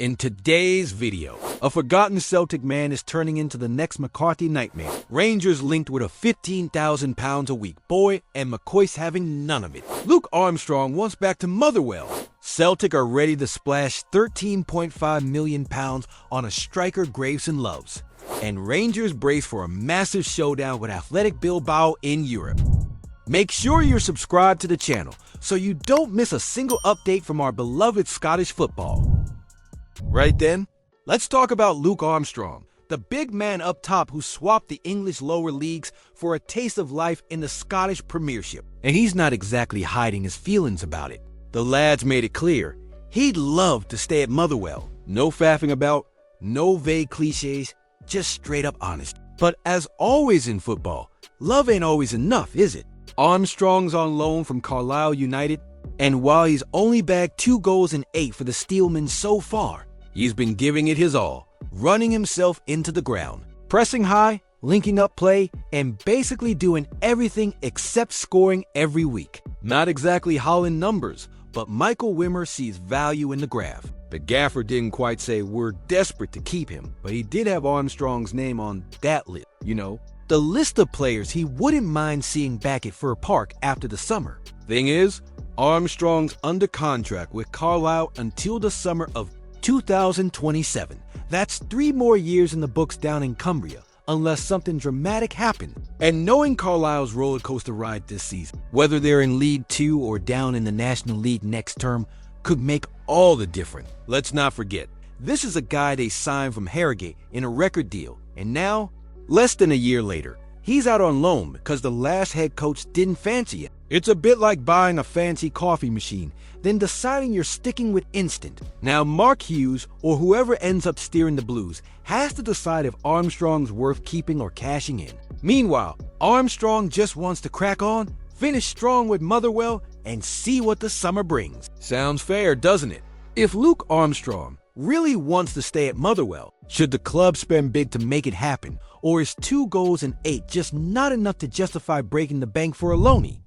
In today's video, a forgotten Celtic man is turning into the next McCarthy nightmare. Rangers linked with a £15,000 a week boy and McCoist having none of it. Luke Armstrong wants back to Motherwell. Celtic are ready to splash £13.5 million on a striker Gravesen loves. And Rangers brace for a massive showdown with Athletic Bilbao in Europe. Make sure you're subscribed to the channel so you don't miss a single update from our beloved Scottish football. Right then, let's talk about Luke Armstrong, the big man up top who swapped the English lower leagues for a taste of life in the Scottish Premiership. And he's not exactly hiding his feelings about it. The lads made it clear he'd love to stay at Motherwell. No faffing about, no vague cliches, just straight up honest. But as always in football, love ain't always enough, is it? Armstrong's on loan from Carlisle United, and while he's only bagged 2 goals and 8 for the Steelmen so far, he's been giving it his all, running himself into the ground, pressing high, linking up play, and basically doing everything except scoring every week. Not exactly Holland numbers, but Michael Wimmer sees value in the graph. The gaffer didn't quite say we're desperate to keep him, but he did have Armstrong's name on that list, the list of players he wouldn't mind seeing back at Fir Park after the summer. Thing is, Armstrong's under contract with Carlisle until the summer of 2027. That's 3 more years in the books down in Cumbria, unless something dramatic happened. And knowing Carlisle's roller coaster ride this season, whether they're in League 2 or down in the National League next term, could make all the difference. Let's not forget, this is a guy they signed from Harrogate in a record deal, and now, less than a year later, he's out on loan because the last head coach didn't fancy it. It's a bit like buying a fancy coffee machine, then deciding you're sticking with instant. Now Mark Hughes, or whoever ends up steering the Blues, has to decide if Armstrong's worth keeping or cashing in. Meanwhile, Armstrong just wants to crack on, finish strong with Motherwell, and see what the summer brings. Sounds fair, doesn't it? If Luke Armstrong really wants to stay at Motherwell, should the club spend big to make it happen, or is 2 goals and 8 just not enough to justify breaking the bank for a loanee?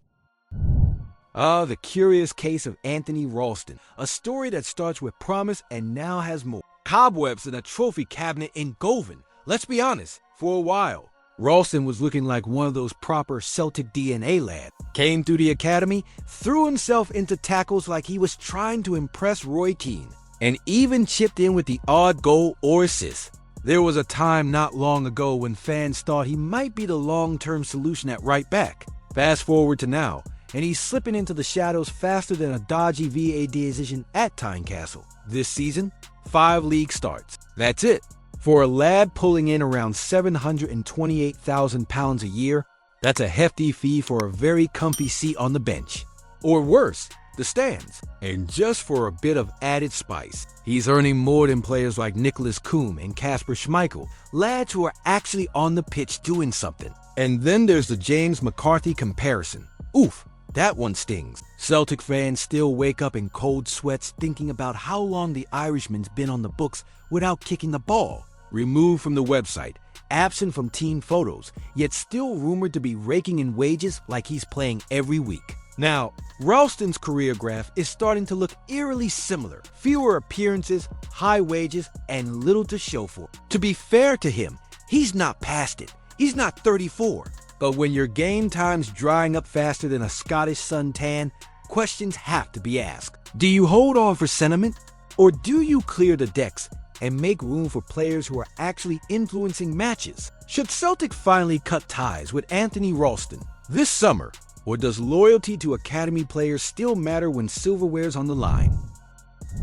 The curious case of Anthony Ralston, a story that starts with promise and now has more cobwebs than a trophy cabinet in Govan. Let's be honest, for a while, Ralston was looking like one of those proper Celtic DNA lads. Came through the academy, threw himself into tackles like he was trying to impress Roy Keane, and even chipped in with the odd goal or assist. There was a time not long ago when fans thought he might be the long-term solution at right back. Fast forward to now, and he's slipping into the shadows faster than a dodgy VAR decision at Tynecastle. This season, 5 league starts. That's it. For a lad pulling in around £728,000 a year, that's a hefty fee for a very comfy seat on the bench. Or worse, the stands. And just for a bit of added spice, he's earning more than players like Nicholas Coombe and Kasper Schmeichel, lads who are actually on the pitch doing something. And then there's the James McCarthy comparison. Oof. That one stings. Celtic fans still wake up in cold sweats thinking about how long the Irishman's been on the books without kicking the ball. Removed from the website, absent from team photos, yet still rumored to be raking in wages like he's playing every week. Now, Ralston's career graph is starting to look eerily similar. Fewer appearances, high wages, and little to show for it. To be fair to him, he's not past it. He's not 34. But when your game time's drying up faster than a Scottish suntan, questions have to be asked. Do you hold on for sentiment? Or do you clear the decks and make room for players who are actually influencing matches? Should Celtic finally cut ties with Anthony Ralston this summer? Or does loyalty to academy players still matter when silverware's on the line?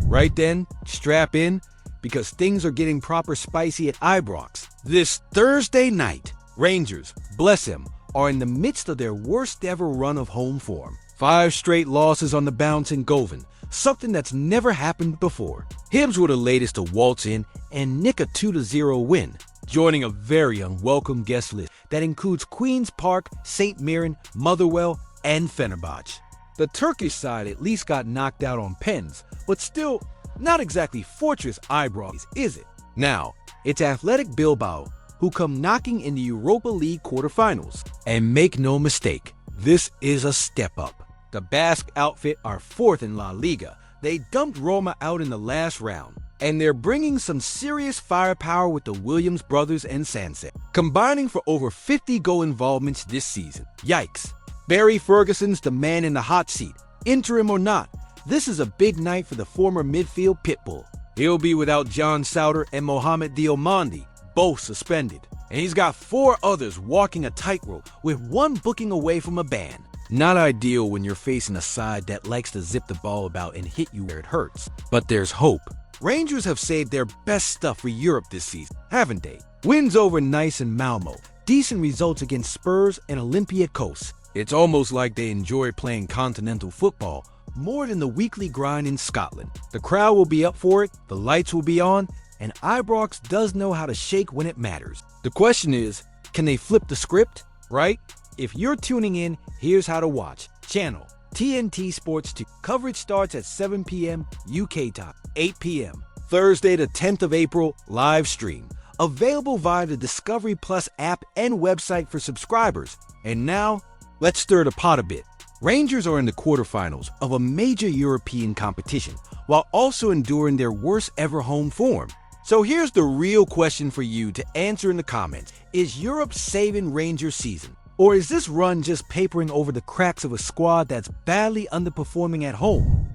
Right then, strap in, because things are getting proper spicy at Ibrox. This Thursday night, Rangers, bless him, are in the midst of their worst ever run of home form. 5 straight losses on the bounce in Govan, something that's never happened before. Hibs were the latest to waltz in and nick a 2-0 win, joining a very unwelcome guest list that includes Queen's Park, St. Mirren, Motherwell, and Fenerbahce. The Turkish side at least got knocked out on pens, but still not exactly Fortress Ibrox, is it? Now, it's Athletic Bilbao who come knocking in the Europa League quarterfinals. And make no mistake, this is a step up. The Basque outfit are 4th in La Liga. They dumped Roma out in the last round. and they're bringing some serious firepower with the Williams brothers and Sanset, combining for over 50 goal involvements this season. Yikes. Barry Ferguson's the man in the hot seat. Interim or not, this is a big night for the former midfield pitbull. He'll be without John Souter and Mohamed Diomandi, both suspended. And he's got 4 others walking a tightrope, with one booking away from a ban. Not ideal when you're facing a side that likes to zip the ball about and hit you where it hurts. But there's hope. Rangers have saved their best stuff for Europe this season, haven't they? Wins over Nice and Malmo, decent results against Spurs and Olympiacos. It's almost like they enjoy playing continental football more than the weekly grind in Scotland. The crowd will be up for it, the lights will be on, and Ibrox does know how to shake when it matters. The question is, can they flip the script, right? If you're tuning in, here's how to watch. Channel TNT Sports 2. Coverage starts at 7 p.m. UK time, 8 p.m. Thursday the 10th of April, live stream. Available via the Discovery Plus app and website for subscribers. And now, let's stir the pot a bit. Rangers are in the quarterfinals of a major European competition, while also enduring their worst ever home form. So here's the real question for you to answer in the comments. Is Europe saving Rangers' season? Or is this run just papering over the cracks of a squad that's badly underperforming at home?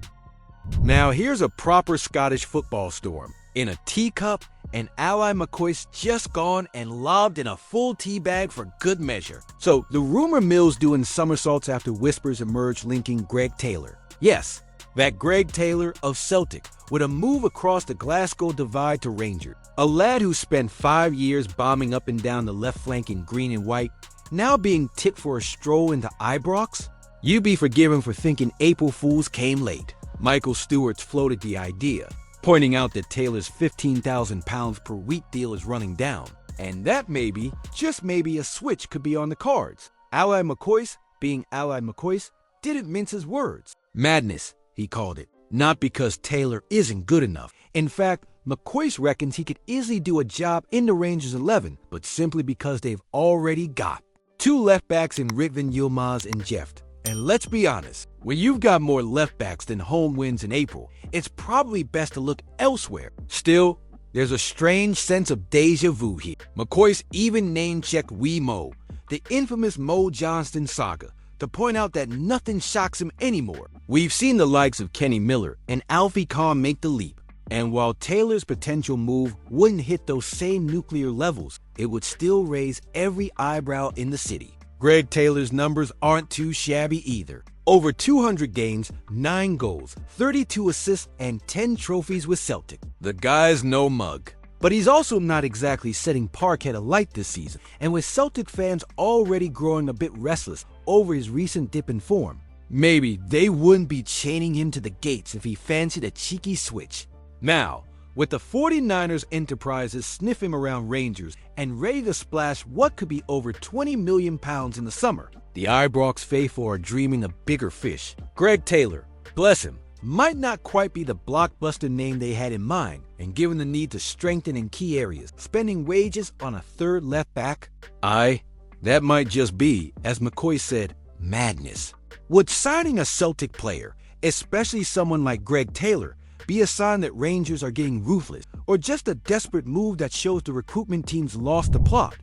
Now here's a proper Scottish football storm. In a teacup, and Ally McCoist just gone and lobbed in a full tea bag for good measure. So the rumor mill's doing somersaults after whispers emerged linking Greg Taylor. Yes, that Greg Taylor of Celtic with a move across the Glasgow divide to Rangers. A lad who spent 5 years bombing up and down the left flank in green and white, now being tipped for a stroll into Ibrox? You be forgiven for thinking April Fools came late. Michael Stewart's floated the idea, pointing out that Taylor's £15,000 per week deal is running down. And that maybe, just maybe, a switch could be on the cards. Ally McCoist, being Ally McCoist, didn't mince his words. Madness, he called it. Not because Taylor isn't good enough. In fact, McCoist reckons he could easily do a job in the Rangers 11, but simply because they've already got 2 left-backs in Ritvan Yilmaz and Jeft. And let's be honest, when you've got more left-backs than home wins in April, it's probably best to look elsewhere. Still, there's a strange sense of deja vu here. McCoist even name-checked Wee Mo, the infamous Mo Johnston saga, to point out that nothing shocks him anymore. We've seen the likes of Kenny Miller and Alfie Kahn make the leap. And while Taylor's potential move wouldn't hit those same nuclear levels, it would still raise every eyebrow in the city. Greg Taylor's numbers aren't too shabby either. Over 200 games, 9 goals, 32 assists, and 10 trophies with Celtic. The guy's no mug. But he's also not exactly setting Parkhead alight this season, and with Celtic fans already growing a bit restless over his recent dip in form, maybe they wouldn't be chaining him to the gates if he fancied a cheeky switch. Now, with the 49ers enterprises sniffing around Rangers and ready to splash what could be over £20 million in the summer, the Ibrox faithful are dreaming of bigger fish. Greg Taylor, bless him, might not quite be the blockbuster name they had in mind, and given the need to strengthen in key areas, spending wages on a third left back, that might just be, as McCoy said, madness. Would signing a Celtic player, especially someone like Greg Taylor, be a sign that Rangers are getting ruthless, or just a desperate move that shows the recruitment team's lost the plot?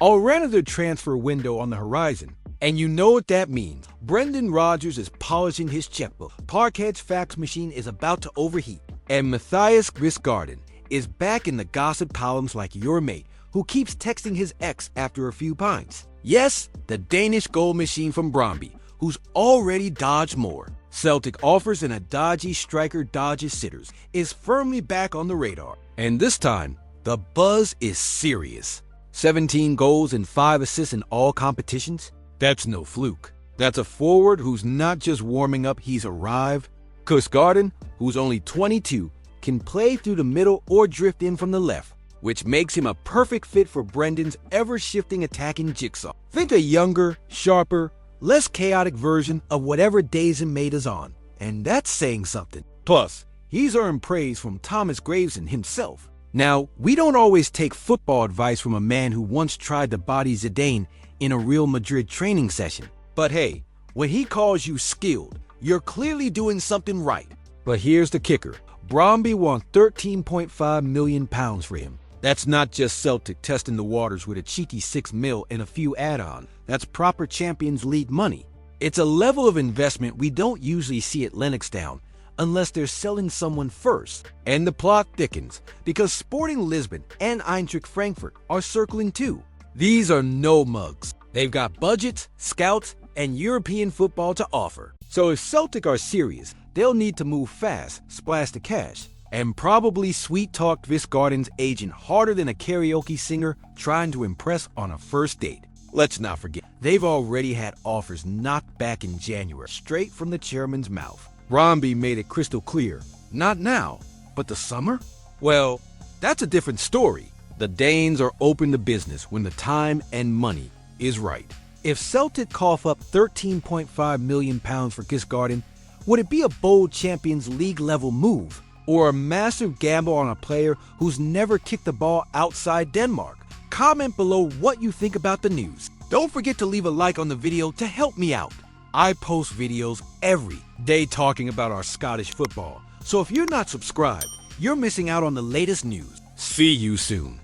I'll run another transfer window on the horizon, and you know what that means. Brendan Rodgers is polishing his checkbook, Parkhead's fax machine is about to overheat, and Matthias Grisgarden is back in the gossip columns like your mate, who keeps texting his ex after a few pints. Yes, the Danish goal machine from Brøndby, who's already dodged more. Celtic offers and a dodgy striker dodges sitters is firmly back on the radar. And this time, the buzz is serious. 17 goals and 5 assists in all competitions? That's no fluke. That's a forward who's not just warming up, he's arrived. Grisgarden, who's only 22, can play through the middle or drift in from the left, which makes him a perfect fit for Brendan's ever-shifting attacking jigsaw. Think a younger, sharper, less chaotic version of whatever days and made is on. And that's saying something. Plus, he's earned praise from Thomas Gravesen himself. Now, we don't always take football advice from a man who once tried to body Zidane in a Real Madrid training session. But hey, when he calls you skilled, you're clearly doing something right. But here's the kicker. Brøndby want £13.5 million for him. That's not just Celtic testing the waters with a cheeky $6 million and a few add-ons. That's proper Champions League money. It's a level of investment we don't usually see at Lennoxtown unless they're selling someone first. And the plot thickens because Sporting Lisbon and Eintracht Frankfurt are circling too. These are no mugs. They've got budgets, scouts, and European football to offer. So if Celtic are serious, they'll need to move fast, splash the cash, and probably sweet-talk Visgarden's agent harder than a karaoke singer trying to impress on a first date. Let's not forget, they've already had offers knocked back in January, straight from the chairman's mouth. Brøndby made it crystal clear, not now, but the summer? Well, that's a different story. The Danes are open to business when the time and money is right. If Celtic cough up £13.5 million for Visgarden, would it be a bold Champions League level move? Or a massive gamble on a player who's never kicked the ball outside Denmark? Comment below what you think about the news. Don't forget to leave a like on the video to help me out. I post videos every day talking about our Scottish football, so if you're not subscribed, you're missing out on the latest news. See you soon.